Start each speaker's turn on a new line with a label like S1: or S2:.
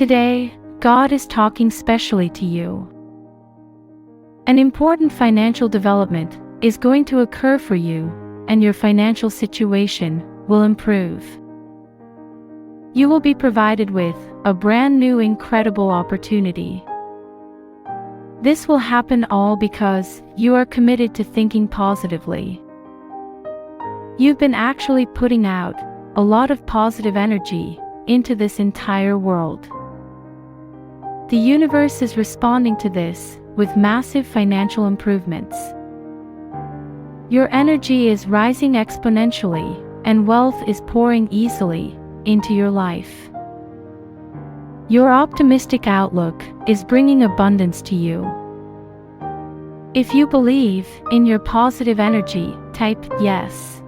S1: Today, God is talking specially to you. An important financial development is going to occur for you, and your financial situation will improve. You will be provided with a brand new incredible opportunity. This will happen all because you are committed to thinking positively. You've been actually putting out a lot of positive energy into this entire world. The universe is responding to this with massive financial improvements. Your energy is rising exponentially, and wealth is pouring easily into your life. Your optimistic outlook is bringing abundance to you. If you believe in your positive energy, type yes.